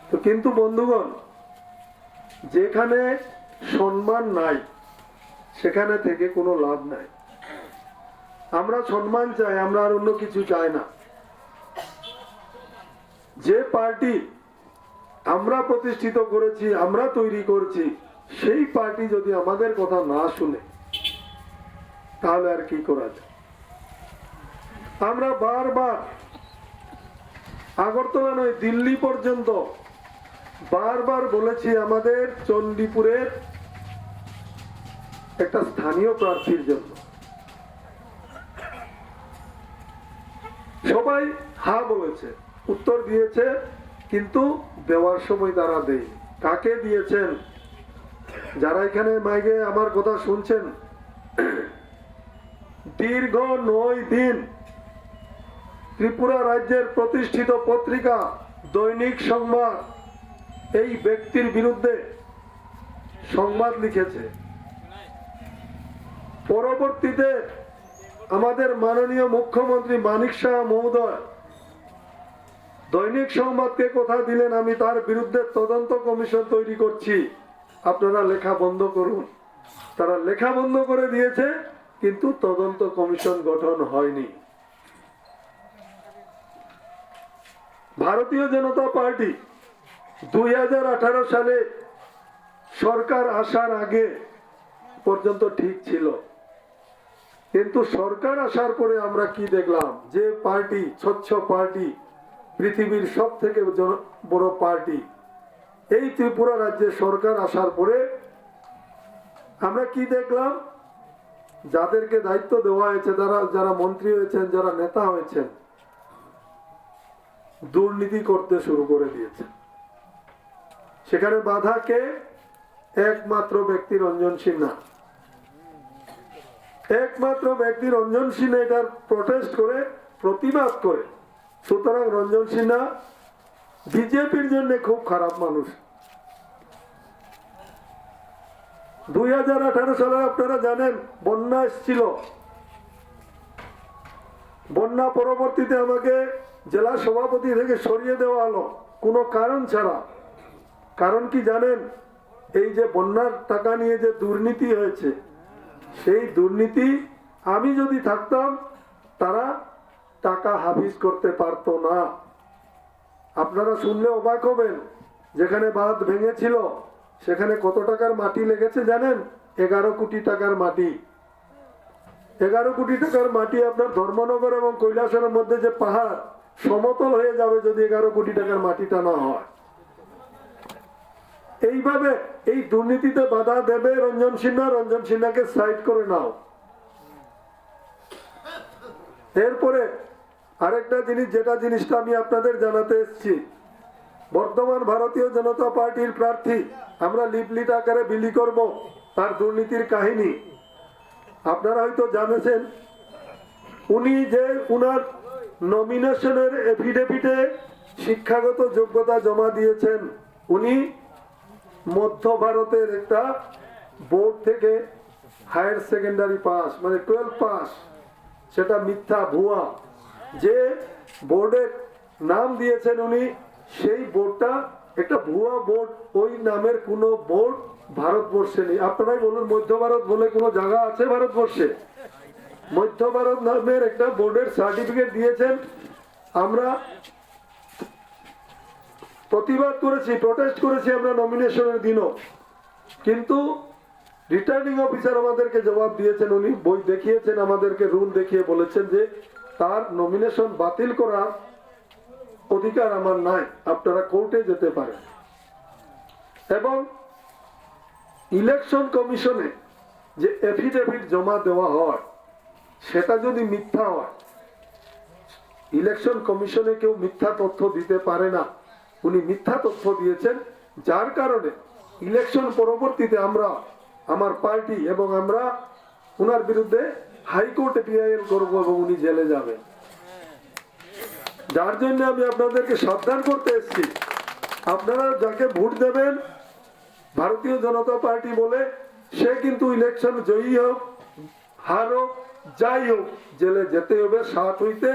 তো কিন্তু বন্ধুগণ, যেখানে সম্মান নাই সেখানে থেকে কোনো লাভ নাই। আমরা সম্মান চাই, আমরা আর অন্য কিছু চাই না। যে পার্টি আমরা প্রতিষ্ঠিত করেছি, আমরা তৈরি করছি, সেই পার্টি যদি আমাদের কথা না শুনে তাহলে আর কি করা যায়? আমরা বারবার আগরতলা নয় দিল্লি পর্যন্ত বারবার বলেছি আমাদের চণ্ডীপুরের একটা স্থানীয় প্রার্থীর জন্য। সবাই হা বলেছে, উত্তর দিয়েছে, কিন্তু দেওয়ার সময় তারা দেয়। কাকে দিয়েছেন? যারা এখানে মাইকে আমার কথা শুনছেন, দীর্ঘ 9 দিন ত্রিপুরা রাজ্যের প্রতিষ্ঠিত পত্রিকা দৈনিক সংবাদ এই ব্যক্তির বিরুদ্ধে সংবাদ লিখেছে। পরবর্তীতে আমাদের মাননীয় মুখ্যমন্ত্রী মানিক শাহ মহোদয় দৈনিক সংবাদকে কথা দিলেন, আমি তার বিরুদ্ধে তদন্ত কমিশন তৈরি করছি, আপনারা লেখা বন্ধ করুন। তারা লেখা বন্ধ করে দিয়েছে, কিন্তু তদন্ত কমিশন গঠন হয়নি। ভারতীয় জনতা পার্টি 2018 সালে সরকার আসার আগে পর্যন্ত ঠিক ছিল, কিন্তু সরকার আসার পরে আমরা কি দেখলাম? যে পার্টি, স্বচ্ছ পার্টি, পৃথিবীর সব থেকে বড় পার্টি, এই ত্রিপুরা রাজ্যে সরকার আসার পরে আমরা কি দেখলাম? যাদেরকে দায়িত্ব দেওয়া হয়েছে, যারা মন্ত্রী হয়েছেন, যারা নেতা হয়েছেন, দুর্নীতি করতে শুরু করে দিয়েছে। সেখানে বাধা কে? একমাত্র ব্যক্তি রঞ্জন সিনহা। একমাত্র ব্যক্তি রঞ্জন সিনহা এটার প্রটেস্ট করে, প্রতিবাদ করে। সুতরাং রঞ্জন সিনহা বিজেপির জন্য খুব খারাপ মানুষ। 2018 সালে আপনারা জানেন বন্যা এসেছিল। বন্যা পরবর্তীতে আমাকে জেলা সভাপতি থেকে সরিয়ে দেওয়া হলো কোনো কারণ ছাড়া। কারণ কি জানেন? এই যে বন্যার টাকা নিয়ে যে দুর্নীতি হয়েছে, সেই দুর্নীতি আমি যদি থাকতাম তারা টাকা হাফিজ করতে পারতো না। আপনারা শুনলে অবাক হবেন, যেখানে বাঁধ ভেঙেছিল সেখানে কত টাকার মাটি লেগেছে জানেন? 11 কোটি টাকার মাটি। 11 কোটি টাকার মাটি আপনার ধর্মনগর এবং কৈলাসের মধ্যে যে পাহাড় সমতল হয়ে যাবে যদি 11 কোটি টাকার মাটিটা না হয়। এইভাবে এই দুর্নীতিতে বাধা দেবে রঞ্জন সিনহা। রঞ্জন সিনহাকে সাইড করে নাও। এরপরে আরেকটা জিনিস, যেটা জিনিসটা আমি আপনাদের জানাতে এসেছি, বর্তমান ভারতীয় জনতা পার্টির প্রার্থী আমরা লিফলেট আকারে বিলি করব তার দুর্নীতির কাহিনী। আপনারা হয়তো জানেছেন, উনি যে উনার নমিনেশনের এফিডেভিটে শিক্ষাগত যোগ্যতা জমা দিয়েছেন, উনি মধ্য ভারতের একটা বোর্ড থেকে হায়ার সেকেন্ডারি পাস, মানে 12 পাস। সেটা মিথ্যা, ভুয়া। যে বোর্ডের নাম দিয়েছেন উনি, সেই বোর্ডটা একটা ভুয়া বোর্ড। ওই নামের কোনো বোর্ড ভারতবর্ষে নেই। আপনারাই বলুন, মধ্য ভারত বলে কোনো জায়গা আছে ভারতবর্ষে? মধ্য ভারত নামের একটা বোর্ডের সার্টিফিকেট দিয়েছেন। আমরা প্রতিবাদ করেছি, প্রোটেস্ট করেছি আমরা নমিনেশনের দিনও, কিন্তু রিটার্নিং অফিসার আমাদেরকে জবাব দিয়েছেন। উনি বই দেখিয়েছেন আমাদেরকে, রুল দেখিয়ে বলেছেন যে তার নমিনেশন বাতিল করার অধিকার আমার নাই, আপনারা কোর্টে যেতে পারেন। এবং ইলেকশন কমিশনে যে এফিডেভিট জমা দেওয়া হয় সেটা যদি মিথ্যা হয়, ইলেকশন কমিশনে কেউ মিথ্যা তথ্য দিতে পারে না। উনি মিথ্যা তথ্য দিয়েছেন, যার কারণে ইলেকশন পরবর্তীতে আমরা, আমার পার্টি এবং আমরা ওনার বিরুদ্ধে হাইকোর্টে পিআইএল করবো এবং উনি জেলে যাবেন। যার জন্য আমি আপনাদেরকে সাবধান করতে এসেছি, আপনারা যাকে ভোট দেবেন ভারতীয় জনতা পার্টি বলে, সে কিন্তু ইলেকশন জয়ী হোক হার হোক যাই হোক, জেলে যেতে হবে। 7 হইতে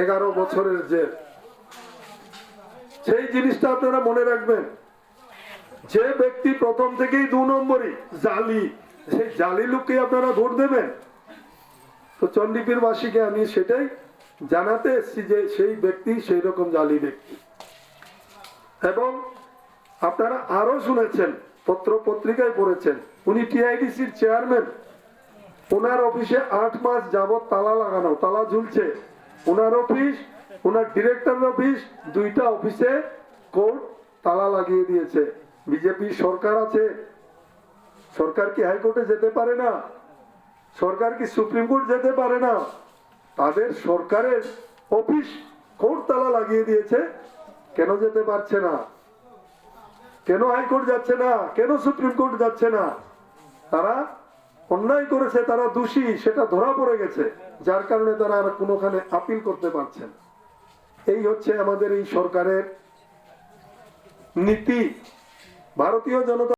11 বছরের জেল। সেই জিনিসটা আপনারা মনে রাখবেন। যে ব্যক্তি প্রথম থেকেই 2 নম্বরই জালি, সেই জালি লোককে আপনারা ভোট দেবেন? তো চণ্ডীপীর বাসীকে আমি সেটাই জানাতে এসেছি যে সেই ব্যক্তি সেই রকম জালি ব্যক্তি। এবং আপনারা আরো শুনেছেন, পত্র পত্রিকায় পড়েছেন, উনি টিআইডিসির চেয়ারম্যান, ওনার অফিসে 8 মাস যাবত তালা লাগানো, তালা ঝুলছে। ওনার অফিস, ওনার ডিরেক্টর অফিস, 2টা অফিসে কোর্ট তালা লাগিয়ে দিয়েছে। বিজেপি সরকার আছে, সরকার কি হাইকোর্টে যেতে পারে না? সরকার কি সুপ্রিম কোর্ট যেতে পারে না? তাদের সরকারের অফিস কোর্ট তালা লাগিয়ে দিয়েছে। কেন যেতে পারছে না? কেন হাইকোর্ট যাচ্ছে না? কেন সুপ্রিম কোর্ট যাচ্ছে না? তারা অন্যায় করেছে, তারা দোষী, সেটা ধরা পড়ে গেছে, যার কারণে তারা আর কোনোখানে আপিল করতে পারছেন। এই হচ্ছে আমাদের এই সরকারের নীতি। ভারতীয় জনতা